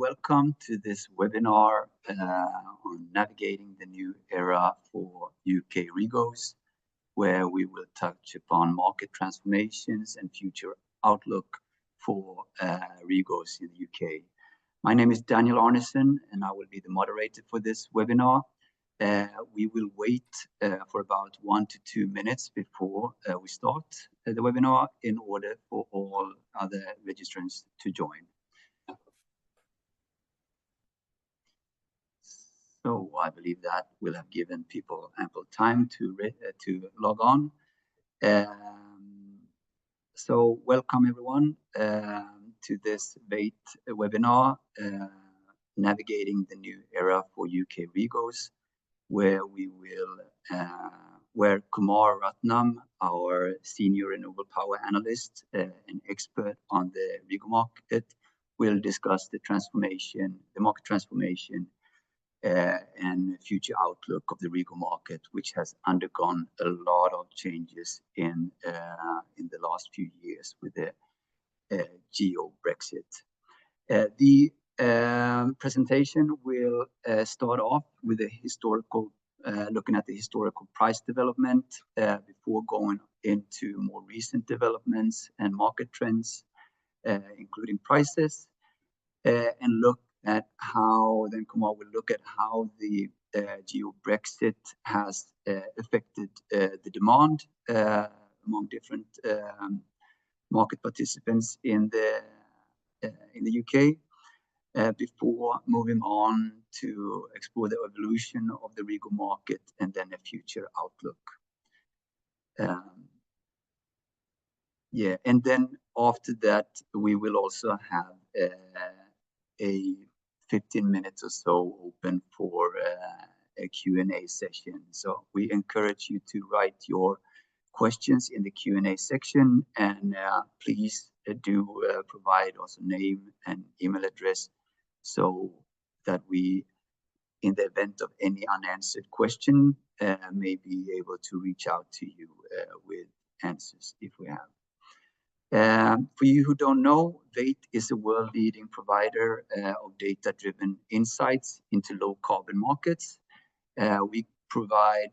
Welcome to this webinar on navigating the new era for UK REGOs, where we will touch upon market transformations and future outlook for REGOs in the UK. My name is Daniel Arnesen, and I will be the moderator for this webinar. We will wait for about 1 to 2 minutes before we start the webinar in order for all other registrants to join. So I believe that will have given people ample time to log on. So welcome everyone to this webinar, navigating the new era for UK REGOs, where we will, where Kumar Ratnam, our senior renewable power analyst and expert on the REGO market, will discuss the market transformation and future outlook of the REGO market, which has undergone a lot of changes in the last few years with the GO-Brexit. The presentation will start off with a historical, looking at the historical price development before going into more recent developments and market trends, including prices, and look at how, then Kumar will look at how the GO-Brexit has affected the demand among different market participants in the UK, before moving on to explore the evolution of the REGO market and then a future outlook. And then after that, we will also have a 15 minutes or so open for a Q&A session. So we encourage you to write your questions in the Q&A section, and please do provide also name and email address so that we, in the event of any unanswered question, may be able to reach out to you with answers if we have. For you who don't know, VATE is a world-leading provider of data-driven insights into low-carbon markets. We provide,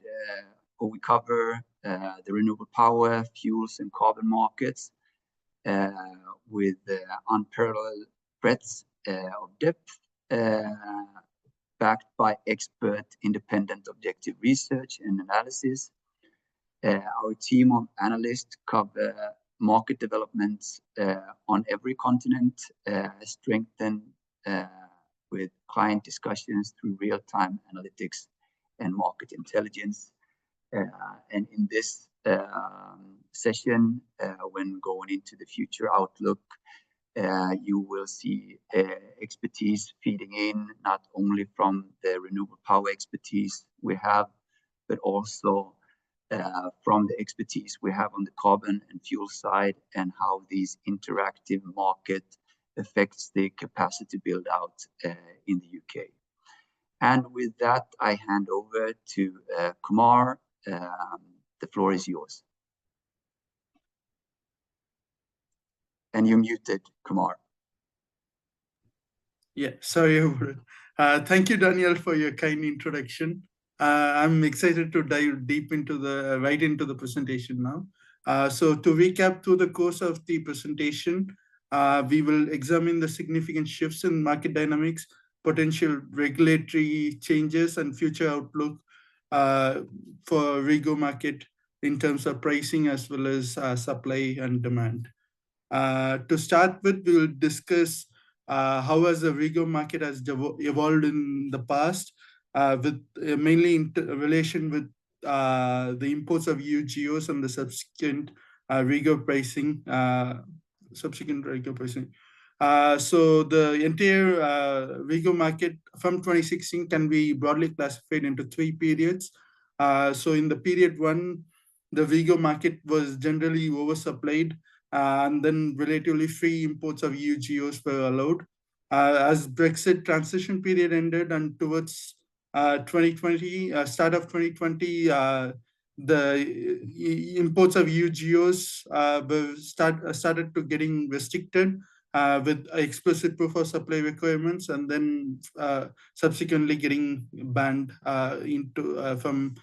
or we cover the renewable power, fuels, and carbon markets with unparalleled breadth of depth, backed by expert, independent, objective research and analysis. Our team of analysts cover market developments on every continent, strengthened with client discussions through real-time analytics and market intelligence. And in this session, when going into the future outlook, you will see expertise feeding in, not only from the renewable power expertise we have, but also from the expertise we have on the carbon and fuel side, and how these interactive market affects the capacity build out in the UK. And with that, I hand over to Kumar. The floor is yours. And you're muted, Kumar. Yeah, sorry. Thank you, Daniel, for your kind introduction. I'm excited to dive deep into right into the presentation now. So to recap through the course of the presentation, we will examine the significant shifts in market dynamics, potential regulatory changes, and future outlook for REGO market in terms of pricing as well as supply and demand. To start with, we will discuss how has the REGO market has evolved in the past, with mainly in relation with the imports of EU GOs and the subsequent REGO pricing. So the entire REGO market from 2016 can be broadly classified into 3 periods. So in the period 1, the REGO market was generally oversupplied, and then relatively free imports of EU GOs were allowed. As Brexit transition period ended and towards 2020, start of 2020, the imports of EU GOs started to getting restricted, with explicit proof of supply requirements, and then subsequently getting banned from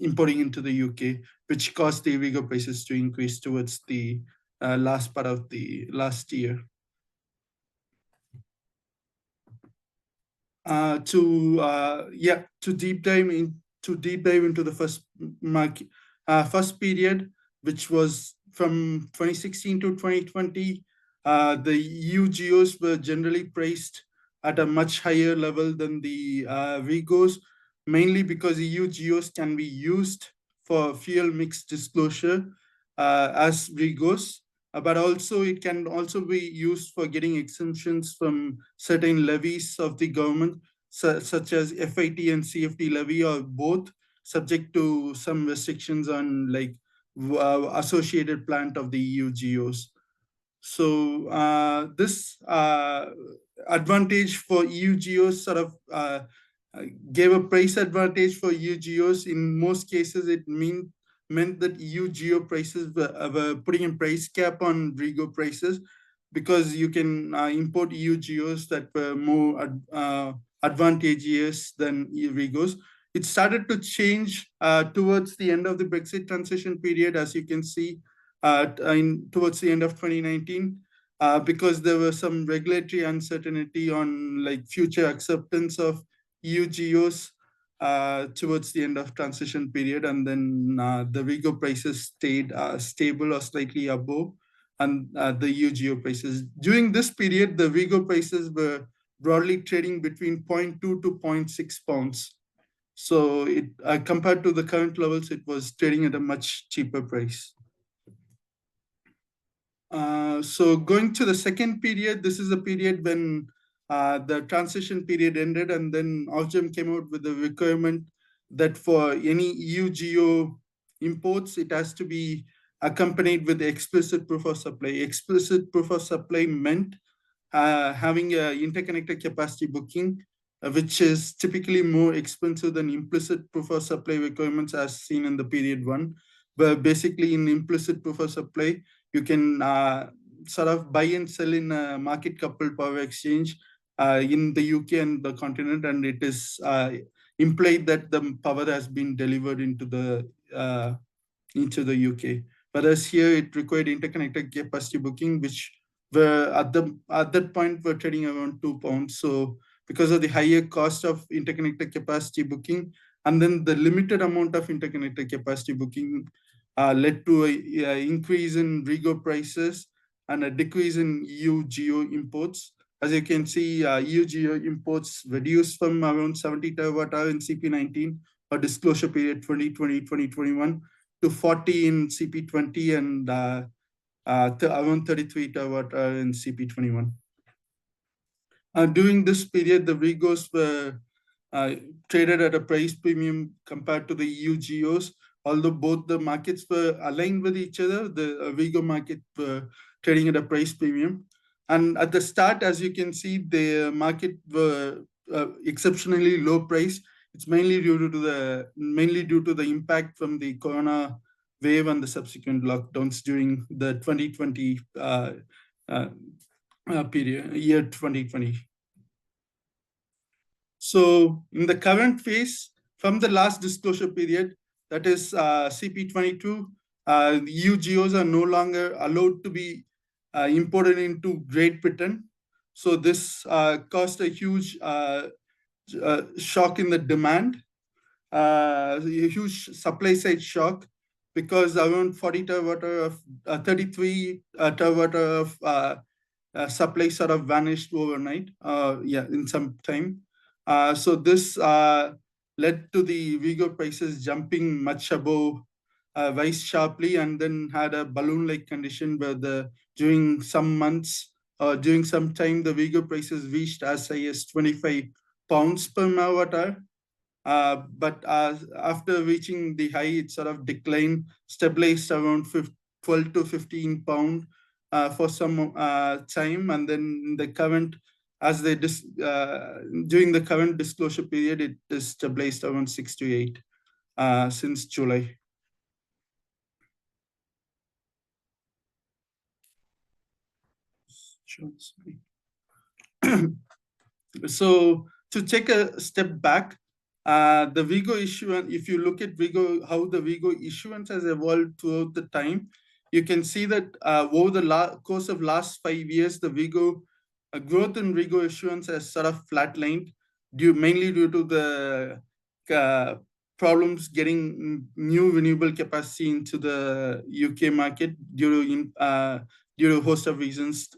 importing into the UK, which caused the REGO prices to increase towards the last part of the last year. To deep dive into the first period, which was from 2016 to 2020. The EU GOs were generally priced at a much higher level than the REGOs, mainly because EU GOs can be used for fuel mix disclosure as REGOs, but also it can also be used for getting exemptions from certain levies of the government, such as FIT and CFT levy, or both, subject to some restrictions on like associated plant of the EU GOs. So this advantage for EU GOs sort of gave a price advantage for EU GOs. In most cases, it meant that EU GO prices were putting a price cap on REGO prices, because you can import EU GOs that were more advantageous than REGOs. It started to change towards the end of the Brexit transition period, as you can see, towards the end of 2019, because there was some regulatory uncertainty on like future acceptance of EU GOs towards the end of transition period, and then the REGO prices stayed stable or slightly above, and the EU GO prices. During this period, the REGO prices were broadly trading between 0.2 to 0.6 pounds. So it compared to the current levels, it was trading at a much cheaper price. So going to the second period, this is the period when the transition period ended, and then Ofgem came out with the requirement that for any EU GO imports, it has to be accompanied with explicit proof of supply. Explicit proof of supply meant having an interconnected capacity booking, which is typically more expensive than implicit proof of supply requirements as seen in the period one. But basically in implicit proof of supply, you can sort of buy and sell in a market coupled power exchange in the UK and the continent, and it is implied that the power has been delivered into the UK. Whereas here it required interconnected capacity booking, which were at that point were trading around £2. So because of the higher cost of interconnected capacity booking, and then the limited amount of interconnected capacity booking led to an increase in REGO prices and a decrease in EU GO imports. As you can see, EU GO imports reduced from around 70 terawatt-hour in CP19 or disclosure period 2020-2021 to 40 in CP20 and around 33 terawatt-hour in CP21. During this period, the REGOs were traded at a price premium compared to the EU GOs. Although both the markets were aligned with each other, the REGO market were trading at a price premium. And at the start, as you can see, the market were exceptionally low price. It's mainly due to the impact from the corona wave and the subsequent lockdowns during the 2020 period, year 2020. So in the current phase, from the last disclosure period, that is CP22, EU GOs are no longer allowed to be imported into Great Britain. So this caused a huge shock in the demand, a huge supply side shock, because around 40 terawatt-hour of 33 terawatt-hour of supply sort of vanished overnight. In some time. So this led to the REGO prices jumping much above, rise sharply, and then had a balloon-like condition where during some months, during some time, the REGO prices reached as high as 25 pounds per megawatt-hour. But after reaching the high, it sort of declined, stabilized around 12 to 15 pounds for some time, and then the current, during the current disclosure period, it is stabilized around 6 to 8 since July. Sure. So to take a step back, the REGO issuance, if you look at REGO, how the REGO issuance has evolved throughout the time, you can see that over the course of last 5 years, the REGO growth in REGO issuance has sort of flatlined, mainly due to the problems getting new renewable capacity into the UK market due to a host of reasons,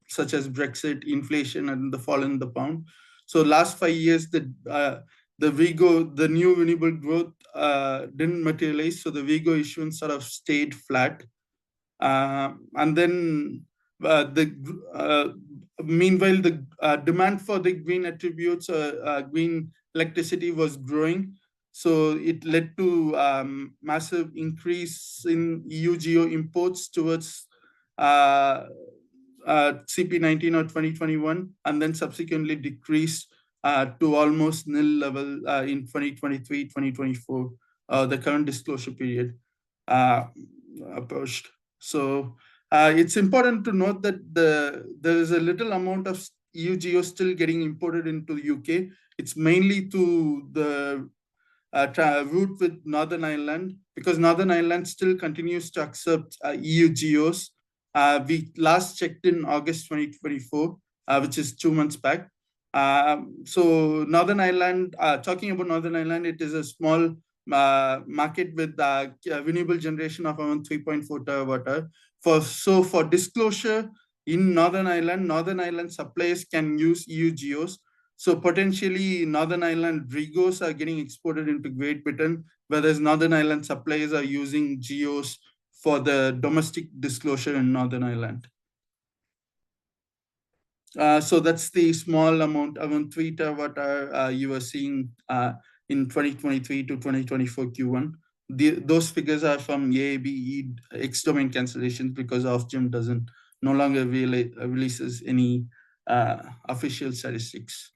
such as Brexit, inflation, and the fall in the pound. So last 5 years, the REGO, the new renewable growth didn't materialize, so the REGO issuance sort of stayed flat. And then meanwhile, the demand for the green attributes, green electricity was growing. So it led to massive increase in EU GO imports towards CP19 or 2021, and then subsequently decreased to almost nil level in 2023, 2024, the current disclosure period approached. So it's important to note that there is a little amount of EU GO still getting imported into the UK. It's mainly to the route with Northern Ireland, because Northern Ireland still continues to accept EU GOs. We last checked in August 2024, which is 2 months back. So Northern Ireland, talking about Northern Ireland, it is a small market with renewable generation of around 3.4 terawatt hour. For disclosure, in Northern Ireland suppliers can use EU GOs. So potentially Northern Ireland REGOs are getting exported into Great Britain, whereas Northern Ireland suppliers are using GOs for the domestic disclosure in Northern Ireland. So that's the small amount, around 3 terawatt hour you were seeing in 2023 to 2024 Q1. Those figures are from EAB ex-domain cancellations, because Ofgem no longer releases any official statistics.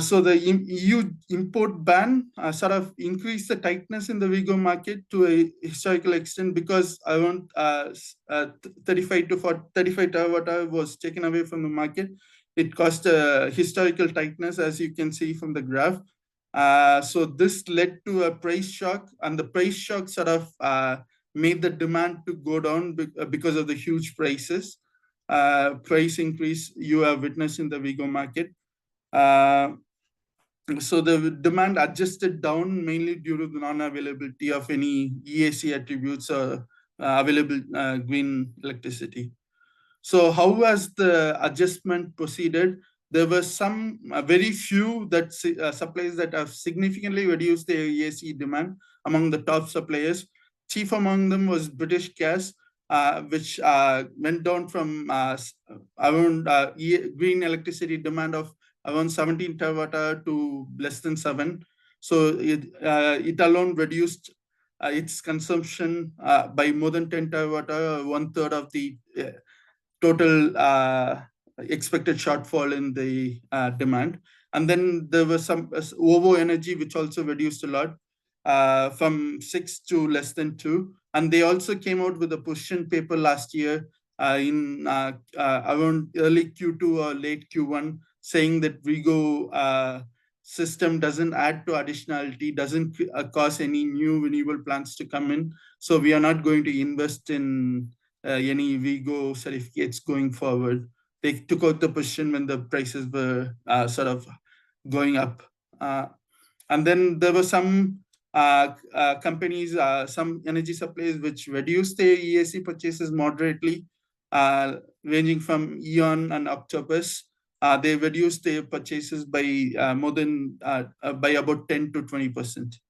So the EU import ban sort of increased the tightness in the REGO market to a historical extent, because around 35 terawatt hour was taken away from the market. It caused a historical tightness, as you can see from the graph. So this led to a price shock, and the price shock sort of made the demand to go down because of the huge price increase you have witnessed in the REGO market. So the demand adjusted down mainly due to the non-availability of any EAC attributes or available green electricity. So how has the adjustment proceeded? There were some very few suppliers that have significantly reduced their EAC demand among the top suppliers. Chief among them was British Gas, which went down from around green electricity demand of around 17 terawatt hour to less than 7. So it alone reduced its consumption by more than 10 terawatt hour, 1/3 of the total expected shortfall in the demand. And then there was some OVO Energy, which also reduced a lot from 6 to less than 2. And they also came out with a position paper last year in around early Q2 or late Q1, saying that REGO system doesn't add to additionality, doesn't cause any new renewable plants to come in. So we are not going to invest in any REGO certificates going forward. They took out the position when the prices were sort of going up. And then there were some companies, some energy suppliers, which reduced their EAC purchases moderately, ranging from E.ON and Octopus. They reduced their purchases by more than by about 10 to 20%.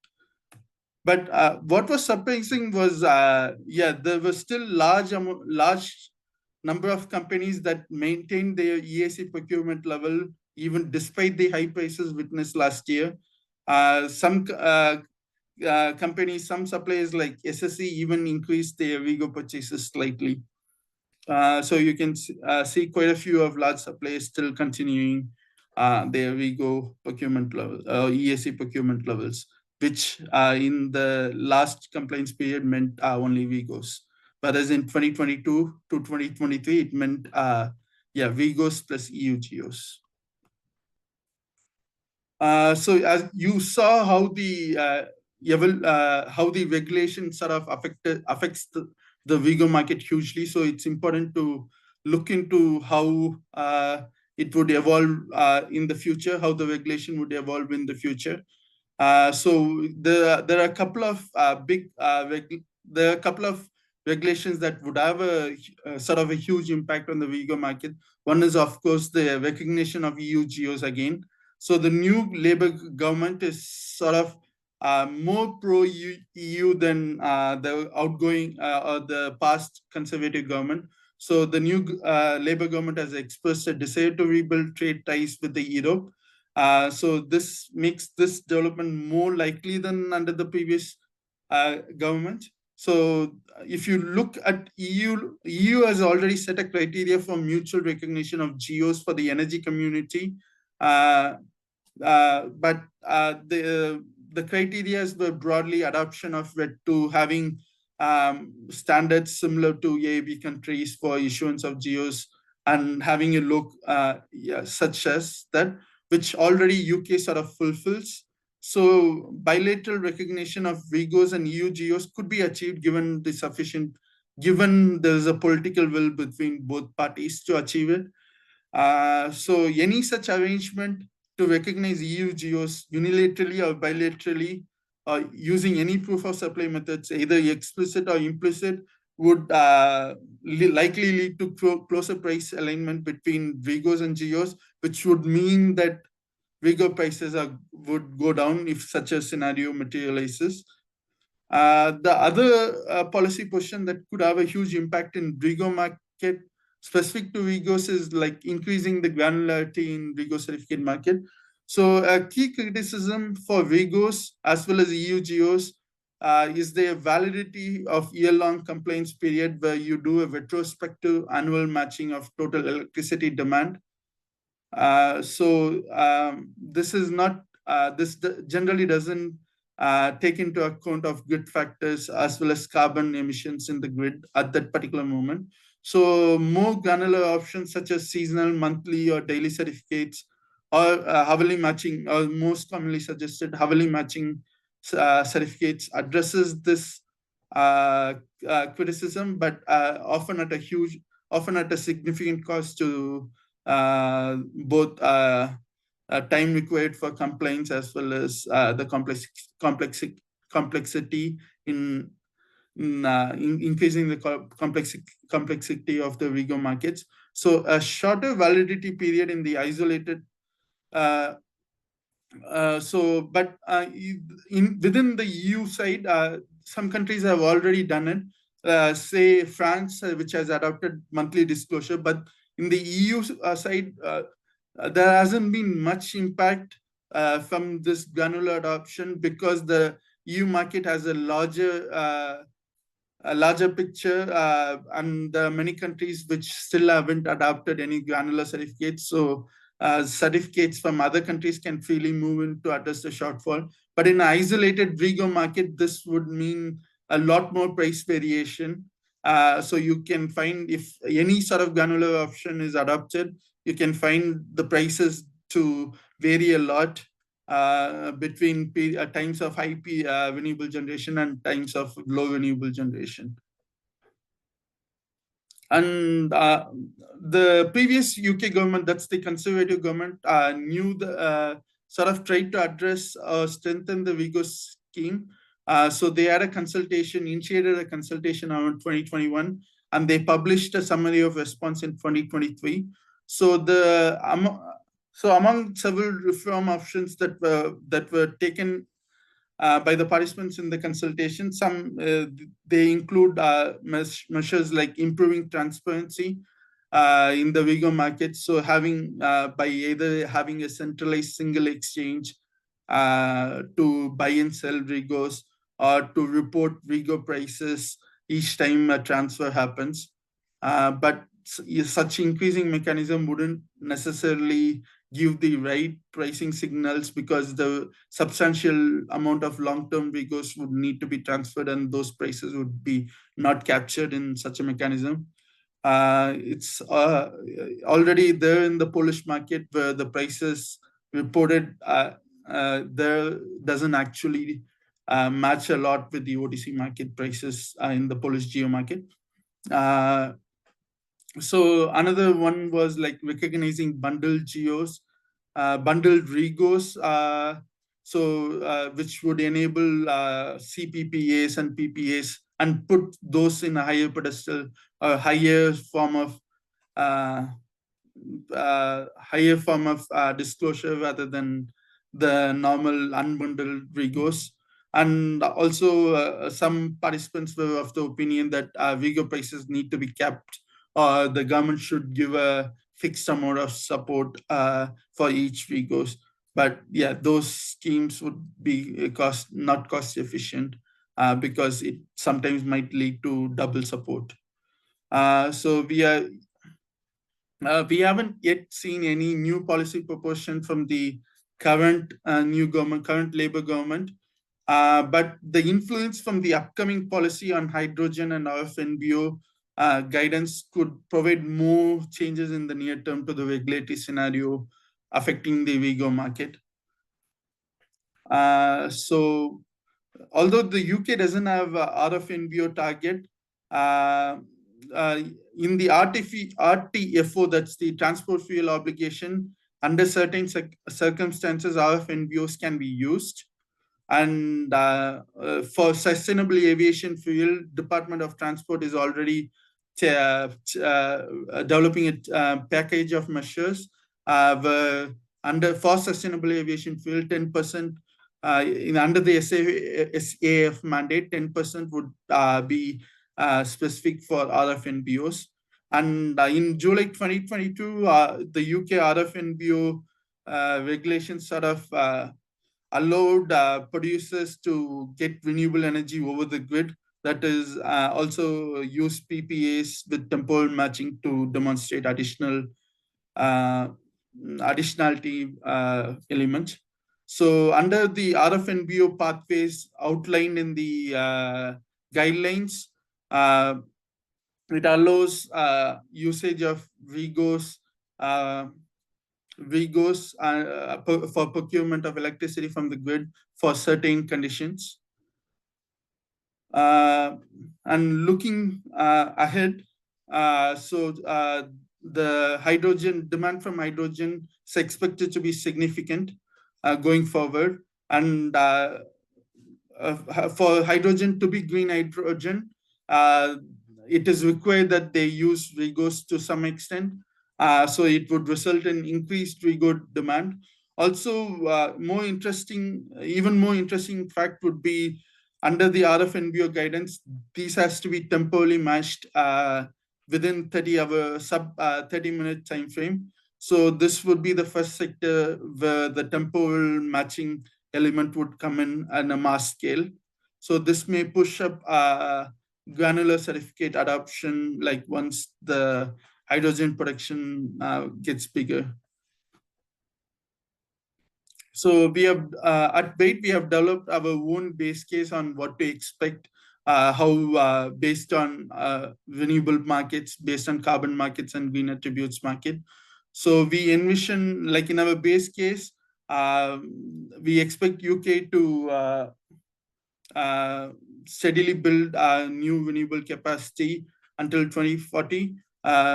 But what was surprising was, there was still large number of companies that maintained their EAC procurement level even despite the high prices witnessed last year. Some companies, some suppliers like SSE even increased their REGO purchases slightly. So you can see quite a few of large suppliers still continuing their REGO procurement level, EAC procurement levels, which in the last compliance period meant only REGOs. whereas in 2022 to 2023, it meant REGOs plus EU GOs. So as you saw how the regulation sort of affects the REGO market hugely. So it's important to look into how it would evolve in the future, how the regulation would evolve in the future. So there are a couple of regulations that would have a sort of a huge impact on the REGO market. One is, of course, the recognition of EU GOs again. So the new Labour government is sort of more pro-EU than the outgoing or the past Conservative government. So the new Labour government has expressed a desire to rebuild trade ties with the Europe. So this makes this development more likely than under the previous government. So if you look at EU has already set a criteria for mutual recognition of GOs for the energy community. But the criteria were broadly adoption of it to having standards similar to EAB countries for issuance of GOs and having a look such as that, which already UK sort of fulfills. So bilateral recognition of REGOs and EU GOs could be achieved given there's a political will between both parties to achieve it. So any such arrangement to recognize EU GOs unilaterally or bilaterally using any proof of supply methods, either explicit or implicit, would likely lead to closer price alignment between REGOs and GOs, which would mean that REGO prices would go down if such a scenario materializes. The other policy position that could have a huge impact in REGO market specific to REGOs is like increasing the granularity in REGO certificate market. So a key criticism for REGOs as well as EU GOs is the validity of year-long compliance period where you do a retrospective annual matching of total electricity demand. This is not, this generally doesn't take into account of grid factors as well as carbon emissions in the grid at that particular moment. So more granular options such as seasonal, monthly or daily certificates or hourly matching, or most commonly suggested hourly matching certificates addresses this criticism, but often at a significant cost to both time required for compliance as well as the complexity in increasing the complexity of the REGO markets. So a shorter validity period in the isolated within the EU side, some countries have already done it. Say France, which has adopted monthly disclosure, but in the EU side, there hasn't been much impact from this granular adoption because the EU market has a larger picture, and there are many countries which still haven't adopted any granular certificates. So certificates from other countries can freely move in to address the shortfall. But in an isolated REGO market, this would mean a lot more price variation. So you can find, if any sort of granular option is adopted, you can find the prices to vary a lot between times of high renewable generation and times of low renewable generation. And the previous UK government, that's the Conservative government, sort of tried to address or strengthen the REGO scheme. So they had initiated a consultation around 2021, and they published a summary of response in 2023. So among several reform options that were taken by the participants in the consultation, they include measures like improving transparency in the REGO market. So by either having a centralized single exchange to buy and sell REGOs, or to report REGO prices each time a transfer happens. But such increasing mechanism wouldn't necessarily give the right pricing signals, because the substantial amount of long-term REGOs would need to be transferred, and those prices would be not captured in such a mechanism. It's already there in the Polish market, where the prices reported there doesn't actually match a lot with the OTC market prices in the Polish geo market. So another one was like recognizing bundled GOs, bundled REGOs, which would enable CPPAs and PPAs and put those in a higher pedestal, higher form of disclosure rather than the normal unbundled REGOs. And also some participants were of the opinion that REGO prices need to be kept, or the government should give a fixed amount of support for each REGOs. But yeah, those schemes would be not cost efficient because it sometimes might lead to double support. So we haven't yet seen any new policy proposition from the current new government, current Labour government. But the influence from the upcoming policy on hydrogen and RFNBO guidance could provide more changes in the near term to the regulatory scenario affecting the REGO market. So although the UK doesn't have a RFNBO target, in the RTFO, that's the transport fuel obligation, under certain circumstances, RFNBOs can be used. And for sustainable aviation fuel, Department of Transport is already developing a package of measures where for sustainable aviation fuel, 10% under the SAF mandate, 10% would be specific for RFNBOs. And in July 2022, the UK RFNBO regulations sort of allowed producers to get renewable energy over the grid. That is also use PPAs with temporal matching to demonstrate additionality element. So under the RFNBO pathways outlined in the guidelines, it allows usage of REGOs for procurement of electricity from the grid for certain conditions. And looking ahead, the hydrogen demand from hydrogen is expected to be significant going forward. And for hydrogen to be green hydrogen, it is required that they use REGOs to some extent. So it would result in increased REGO demand. Also, even more interesting fact would be under the RFNBO guidance, these has to be temporally matched within 30-minute time frame. So this would be the first sector where the temporal matching element would come in on a mass scale. So this may push up granular certificate adoption, like once the hydrogen production gets bigger. So we have at BAIT, we have developed our own base case on what to expect, how based on renewable markets, based on carbon markets and green attributes market. So we envision, like in our base case, we expect UK to steadily build new renewable capacity until 2040,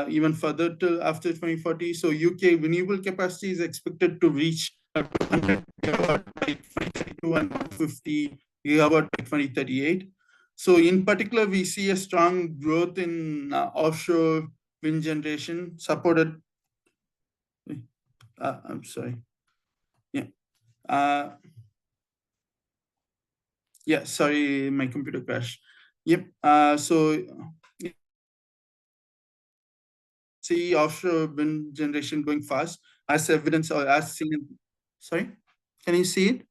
even further to after 2040. So UK renewable capacity is expected to reach 200 gigawatt by 2032 and 150 gigawatt by 2038. So in particular, we see a strong growth in offshore wind generation supported. I'm sorry. Yeah. Yeah, sorry, my computer crashed. Yep. So see offshore wind generation going fast, as evidence or as seen in, sorry, can you see it?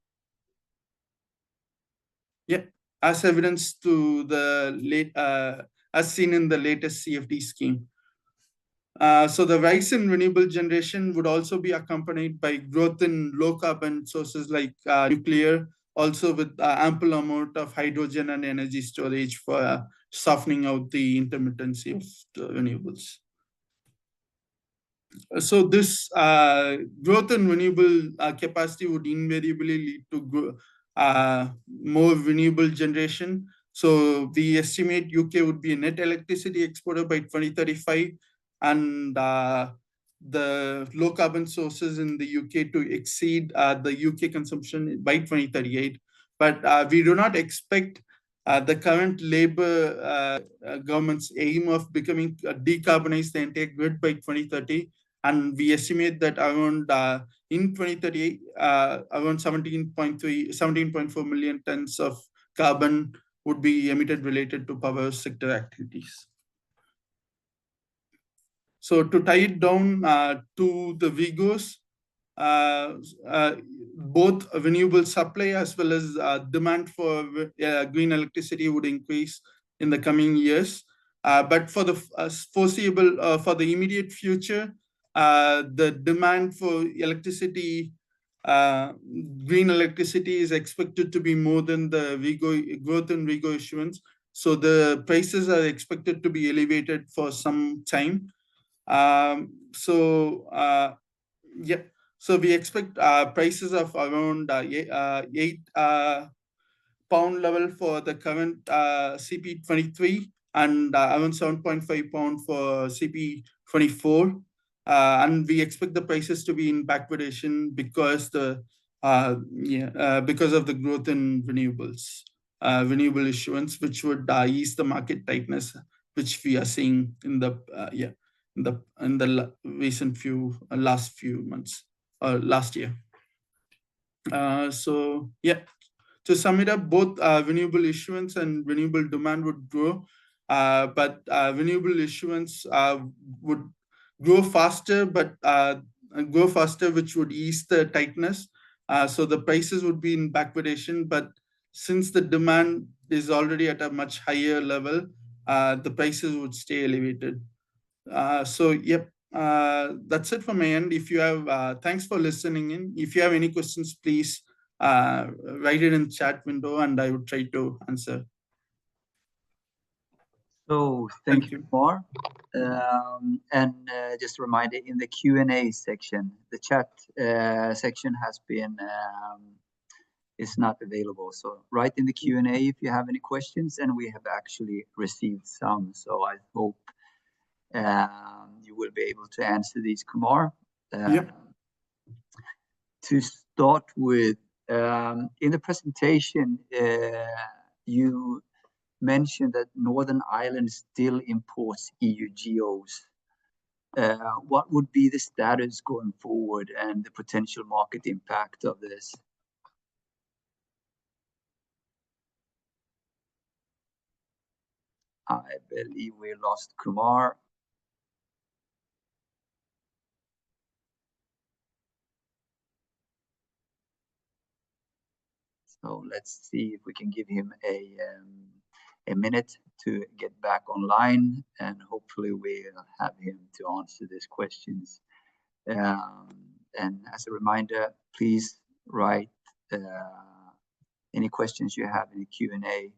Yeah, as evidence to the as seen in the latest CFD scheme. So the rise in renewable generation would also be accompanied by growth in low carbon sources like nuclear, also with ample amount of hydrogen and energy storage for softening out the intermittency of the renewables. So this growth in renewable capacity would invariably lead to more renewable generation. So we estimate UK would be a net electricity exporter by 2035, and the low carbon sources in the UK to exceed the UK consumption by 2038. But we do not expect the current Labour government's aim of becoming decarbonized the entire grid by 2030. And we estimate that around in 2038, around 17.4 million tons of carbon would be emitted related to power sector activities. So to tie it down to the REGOs, both renewable supply as well as demand for green electricity would increase in the coming years. But for the foreseeable, for the immediate future, the demand for electricity, green electricity, is expected to be more than the REGO growth in REGO issuance. So the prices are expected to be elevated for some time. Yeah, so we expect prices of around £8 level for the current CP23 and around £7.5 for CP24. And we expect the prices to be in backwardation because because of the growth in renewables, renewable issuance, which would ease the market tightness, which we are seeing in the recent last few months or last year. So yeah, to sum it up, both renewable issuance and renewable demand would grow, but renewable issuance would grow faster, which would ease the tightness. So the prices would be in backwardation, but since the demand is already at a much higher level, the prices would stay elevated. So yep, that's it from my end. If you have, thanks for listening in. If you have any questions, please write it in chat window and I would try to answer. So thank you, Kumar. And just a reminder, in the Q&A section, the chat section has been is not available. So write in the Q&A if you have any questions, and we have actually received some. So I hope you will be able to answer these, Kumar. Yep. To start with, in the presentation, you mentioned that Northern Ireland still imports EU GOs. What would be the status going forward and the potential market impact of this? I believe we lost Kumar. So let's see if we can give him a minute to get back online, and hopefully we'll have him to answer these questions. And as a reminder, please write any questions you have in the Q&A.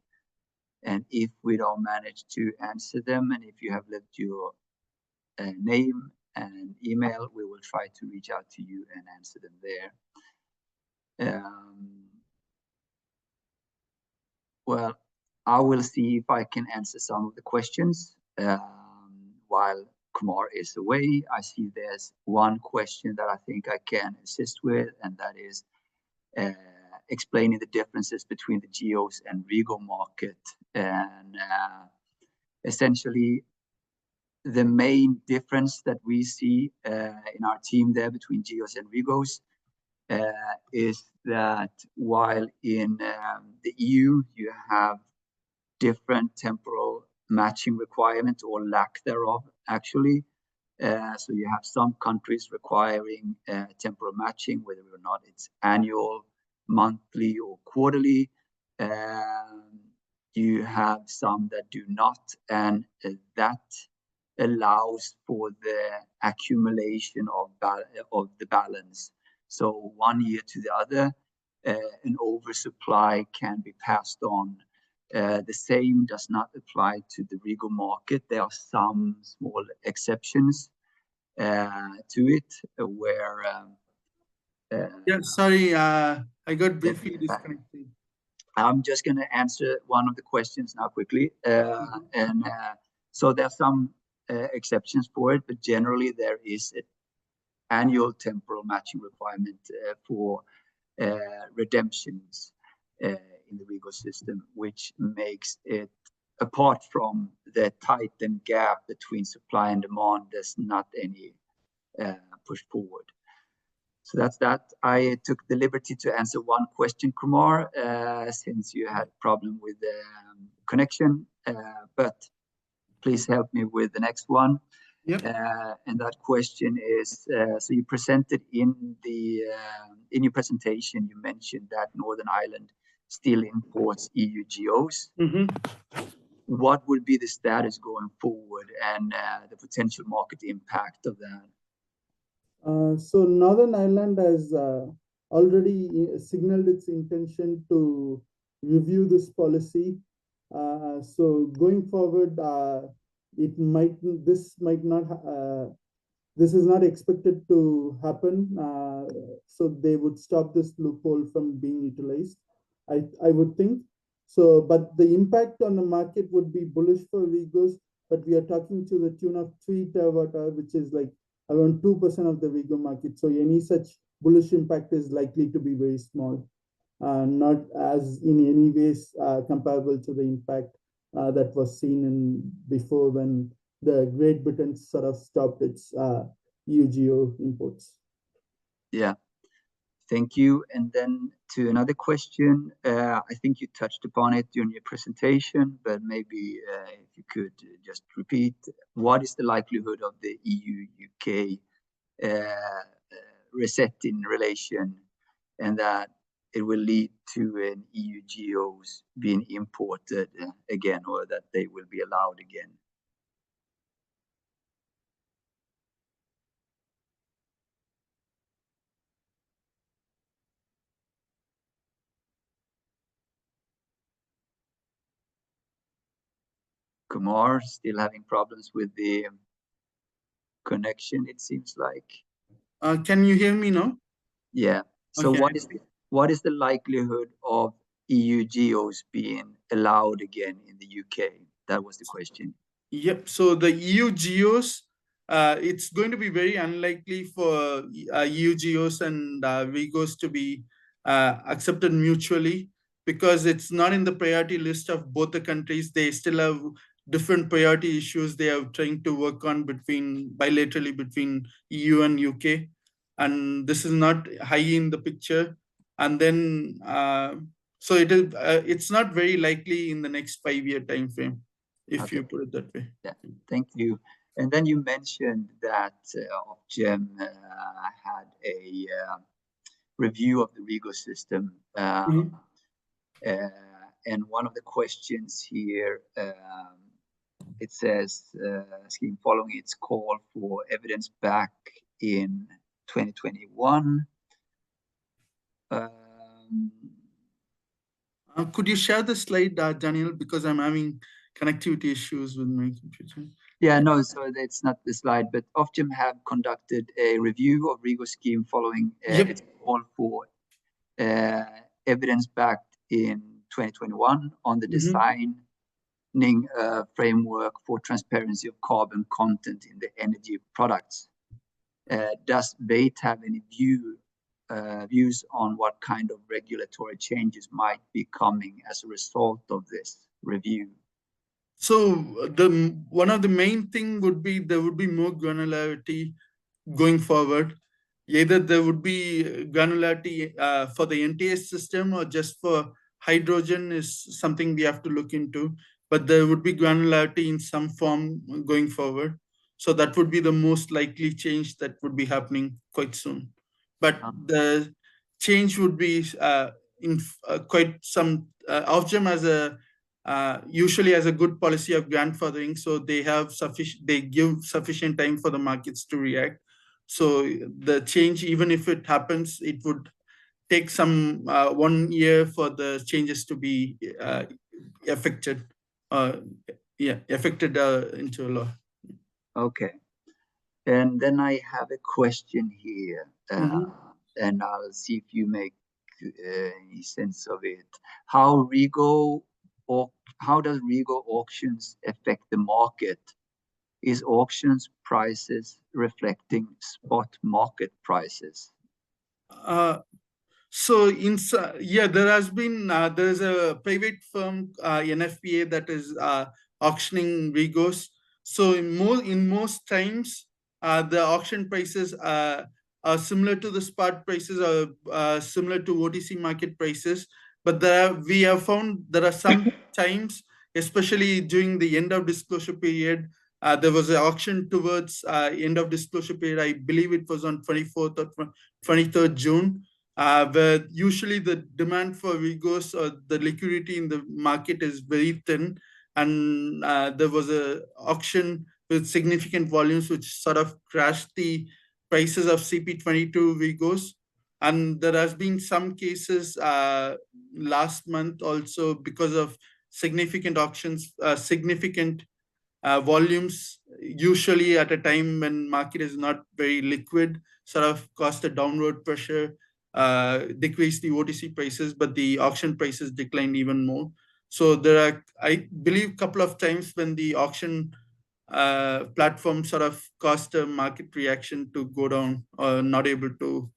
And if we don't manage to answer them, and if you have left your name and email, we will try to reach out to you and answer them there. Well, I will see if I can answer some of the questions while Kumar is away. I see there's one question that I think I can assist with, and that is explaining the differences between the GOs and REGO market. And essentially, the main difference that we see in our team there between GOs and REGOs is that while in the EU you have different temporal matching requirements, or lack thereof actually. So you have some countries requiring temporal matching, whether or not it's annual, monthly or quarterly. You have some that do not, and that allows for the accumulation of the balance. So 1 year to the other, an oversupply can be passed on. The same does not apply to the REGO market. There are some small exceptions to it where yeah, sorry, I got briefly disconnected. I'm just going to answer one of the questions now quickly. So there are some exceptions for it, but generally there is an annual temporal matching requirement for redemptions in the REGO system, which makes it, apart from the tightened gap between supply and demand, there's not any push forward. So that's that. I took the liberty to answer one question, Kumar, since you had a problem with the connection, but please help me with the next one. Yep. And that question is, so you presented in your presentation, you mentioned that Northern Ireland still imports EU GOs. What would be the status going forward and the potential market impact of that? So Northern Ireland has already signaled its intention to review this policy. So going forward, this is not expected to happen. So they would stop this loophole from being utilized, I would think. So, but the impact on the market would be bullish for REGOs, but we are talking to the tune of 3 terawatt-hour, which is like around 2% of the REGO market. So any such bullish impact is likely to be very small, not as in any ways comparable to the impact that was seen in before when the Great Britain sort of stopped its EU GO imports. Yeah, thank you. And then to another question, I think you touched upon it during your presentation, but maybe if you could just repeat, what is the likelihood of the EU-UK resetting relation, and that it will lead to an EU GOs being imported again, or that they will be allowed again? Kumar, still having problems with the connection, it seems like. Can you hear me now? Yeah. So Okay. what is the likelihood of EU GOs being allowed again in the UK? That was the question. Yep. So the EU GOs, it's going to be very unlikely for EU GOs and REGOs to be accepted mutually, because it's not in the priority list of both the countries. They still have different priority issues they are trying to work on bilaterally between EU and UK. And this is not high in the picture. And then, so it's not very likely in the next 5-year time frame, if you put it that way. Yeah, thank you. And then you mentioned that Ofgem had a review of the REGO system. And one of the questions here, it says, scheme following its call for evidence back in 2021. Could you share the slide, Daniel, because I'm having connectivity issues with my computer. Yeah, no, so it's not the slide, but Ofgem have conducted a review of REGO scheme following its call for evidence back in 2021 on the designing framework for transparency of carbon content in the energy products. Does BATE have any views on what kind of regulatory changes might be coming as a result of this review? So one of the main thing would be there would be more granularity going forward. Either there would be granularity for the NTS system, or just for hydrogen is something we have to look into. But there would be granularity in some form going forward. So that would be the most likely change that would be happening quite soon. But the change would be in quite some. Ofgem has a usually has a good policy of grandfathering, so they give sufficient time for the markets to react. So the change, even if it happens, it would take some 1 year for the changes to be affected into law. Okay. And then I have a question here, and I'll see if you make any sense of it. How does REGO auctions affect the market? Is auctions prices reflecting spot market prices? So there has been there's a private firm NFPA that is auctioning REGOs. So in most times the auction prices are similar to the spot prices or similar to OTC market prices. But we have found there are some times, especially during the end of disclosure period, there was an auction towards end of disclosure period. I believe it was on 24th or 23rd June. Where usually the demand for REGOs or the liquidity in the market is very thin, and there was an auction with significant volumes which sort of crashed the prices of CP23 REGOs. And there has been some cases last month also because of significant auctions, significant volumes, usually at a time when market is not very liquid, sort of caused a downward pressure, decreased the OTC prices, but the auction prices declined even more. So there are, I believe, a couple of times when the auction platform sort of caused a market reaction to go down, or not able to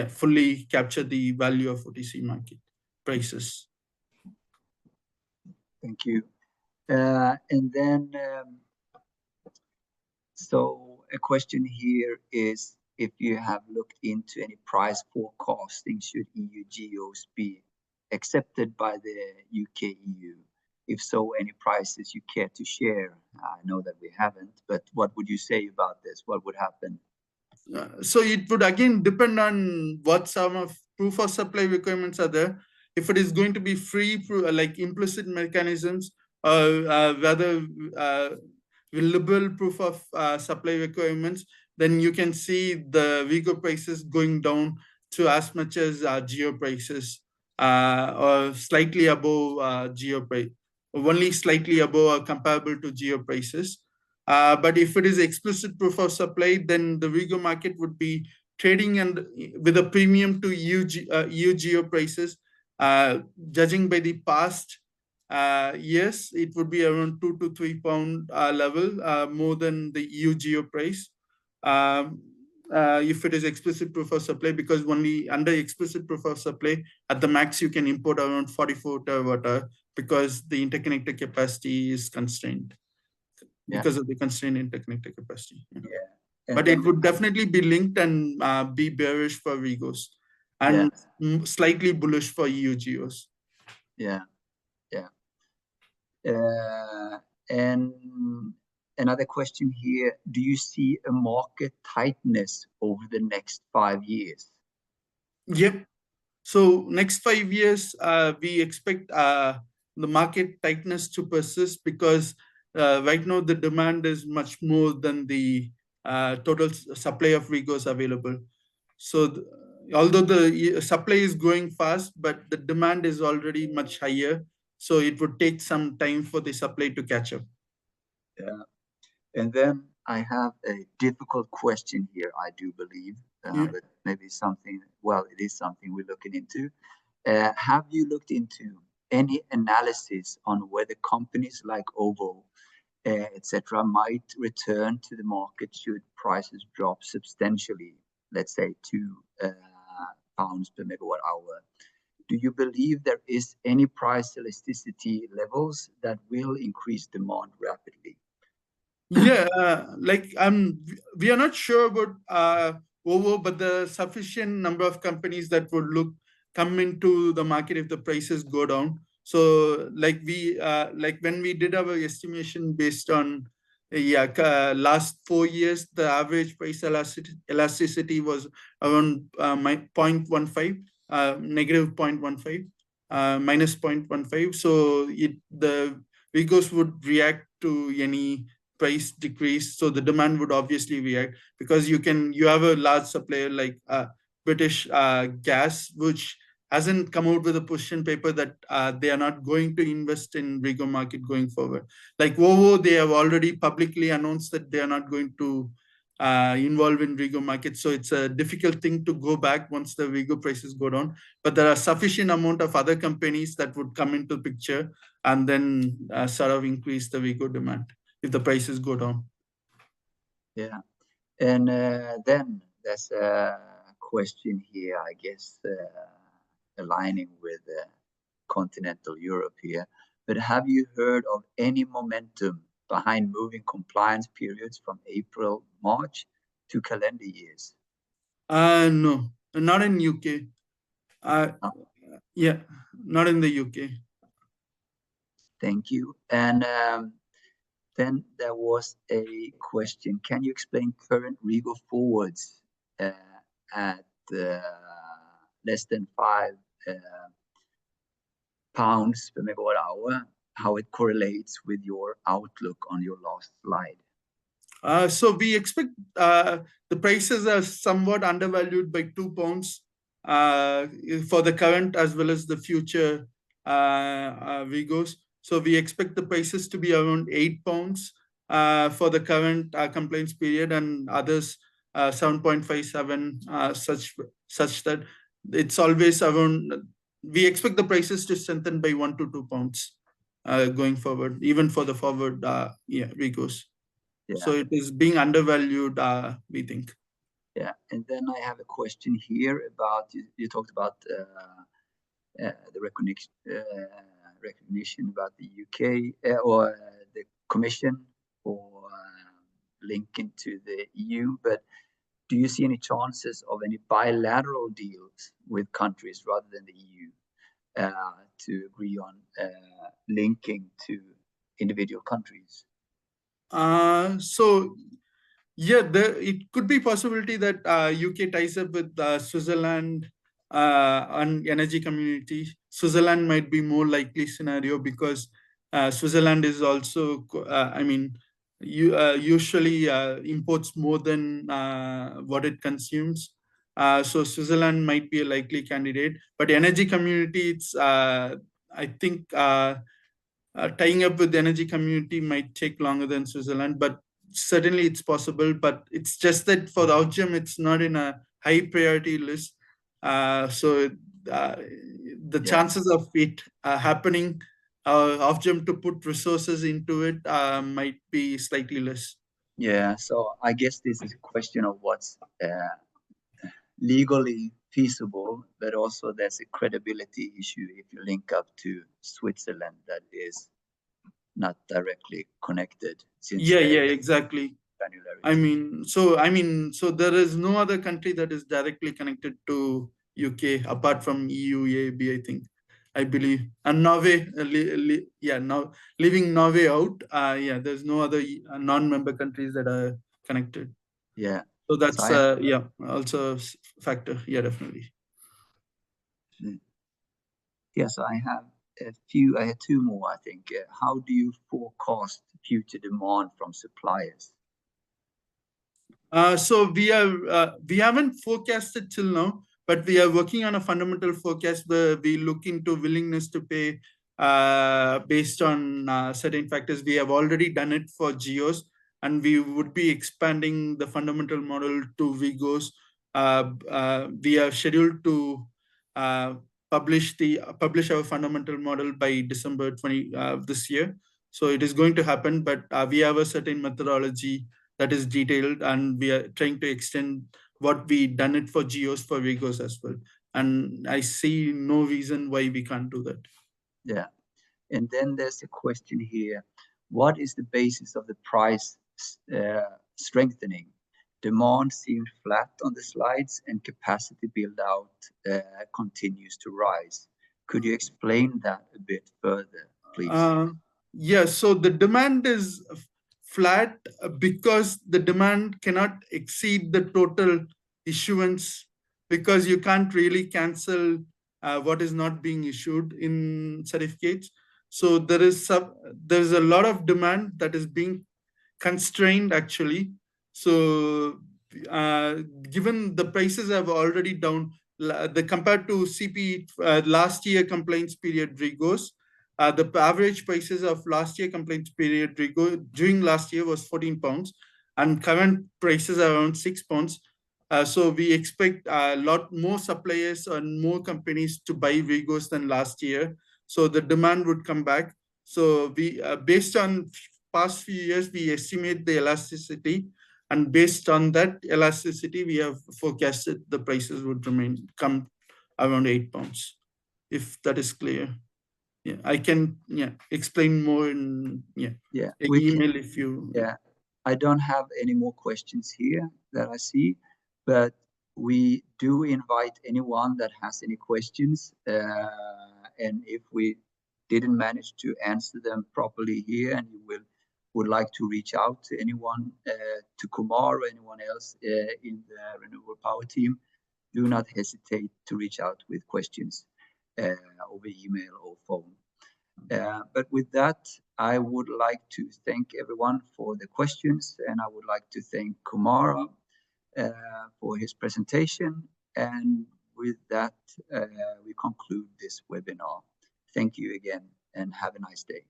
fully capture the value of OTC market prices. Thank you. And then, so a question here is if you have looked into any price forecasting should EU GOs be accepted by the UK EU. If so, any prices you care to share? I know that we haven't, but what would you say about this? What would happen? So it would again depend on what some of proof of supply requirements are there. If it is going to be free, like implicit mechanisms, or whether liberal proof of supply requirements, then you can see the REGO prices going down to as much as GO prices, or slightly above GO price, only slightly above or comparable to GO prices. But if it is explicit proof of supply, then the REGO market would be trading and with a premium to EU GO prices. Judging by the past years, it would be around £2 to £3 level, more than the EU GO price. If it is explicit proof of supply, because only under explicit proof of supply, at the max you can import around 44 terawatt because the interconnector capacity is constrained. Because of the constrained interconnector capacity. But it would definitely be linked and be bearish for REGOs and slightly bullish for EU GOs. And another question here, do you see a market tightness over the next 5 years? Yep. So next 5 years, we expect the market tightness to persist because right now the demand is much more than the total supply of REGOs available. So although the supply is growing fast, but the demand is already much higher. So it would take some time for the supply to catch up. And then I have a difficult question here, I do believe, but maybe something, well, it is something we're looking into. Have you looked into any analysis on whether companies like OVO, etc., might return to the market should prices drop substantially, let's say £2 per megawatt hour? Do you believe there is any price elasticity levels that will increase demand rapidly? We are not sure about OVO, but the sufficient number of companies that would come into the market if the prices go down. So like when we did our estimation based on last 4 years, the average price elasticity was around -0.15. minus 0.15. So the REGOs would react to any price decrease. So the demand would obviously react, because you have a large supplier like British Gas, which hasn't come out with a position paper that they are not going to invest in REGO market going forward. Like OVO, they have already publicly announced that they are not going to involve in REGO market. So it's a difficult thing to go back once the REGO prices go down. But there are sufficient amount of other companies that would come into picture and then sort of increase the REGO demand if the prices go down. Yeah, and then there's a question here, I guess, aligning with continental Europe here. But have you heard of any momentum behind moving compliance periods from April, March to calendar years? No, not in UK. Oh. Yeah, not in the UK. Thank you. And then there was a question. Can you explain current REGO forwards at less than £5 per megawatt hour, how it correlates with your outlook on your last slide? So we expect the prices are somewhat undervalued by £2 for the current as well as the future REGOs. So we expect the prices to be around £8 for the current compliance period, and others 7.57, such that it's always around. We expect the prices to strengthen by £1 to £2 going forward, even for the forward REGOs. Yeah. So it is being undervalued, we think. Yeah, and then I have a question here about, you talked about the recognition about the UK or the Commission for linking to the EU, but do you see any chances of any bilateral deals with countries rather than the EU to agree on linking to individual countries? So yeah, it could be possibility that UK ties up with Switzerland on energy community. Switzerland might be more likely scenario, because Switzerland is also, usually imports more than what it consumes. So Switzerland might be a likely candidate, but energy community, it's I think tying up with the energy community might take longer than Switzerland, but certainly it's possible. But it's just that for the Ofgem, it's not in a high priority list. So the chances of it happening, Ofgem to put resources into it might be slightly less. Yeah, so I guess this is a question of what's legally feasible, but also there's a credibility issue if you link up to Switzerland that is not directly connected. Since exactly. So there is no other country that is directly connected to UK apart from EU EAB, I believe, and Norway. Now leaving Norway out, there's no other non-member countries that are connected. Yeah. So that's also a factor. Yeah, definitely. Yes, I have I had two more, I think. How do you forecast future demand from suppliers? So we haven't forecasted till now, but we are working on a fundamental forecast where we look into willingness to pay based on certain factors. We have already done it for GOs, and we would be expanding the fundamental model to REGOs. We are scheduled to publish our fundamental model by December 20 this year. So it is going to happen, but we have a certain methodology that is detailed, and we are trying to extend what we done it for GOs for REGOs as well. And I see no reason why we can't do that. Yeah. And then there's a question here. What is the basis of the price strengthening? Demand seems flat on the slides and capacity build out continues to rise. Could you explain that a bit further, please? Yeah, so the demand is flat because the demand cannot exceed the total issuance, because you can't really cancel what is not being issued in certificates. So there's a lot of demand that is being constrained actually. So given the prices have already down, compared to CP last year complaints period REGOs, the average prices of last year complaints period REGO during last year was 14 pounds, and current prices are around 6 pounds. So we expect a lot more suppliers and more companies to buy REGOs than last year. So the demand would come back. So we, based on past few years, we estimate the elasticity, and based on that elasticity, we have forecasted the prices would come around 8 pounds, if that is clear. Yeah, I can explain more in email if you. Yeah, I don't have any more questions here that I see, but we do invite anyone that has any questions, and if we didn't manage to answer them properly here, and you would like to reach out to anyone, to Kumar or anyone else in the renewable power team, do not hesitate to reach out with questions over email or phone. But with that, I would like to thank everyone for the questions, and I would like to thank Kumar for his presentation. And with that, we conclude this webinar. Thank you again, and have a nice day.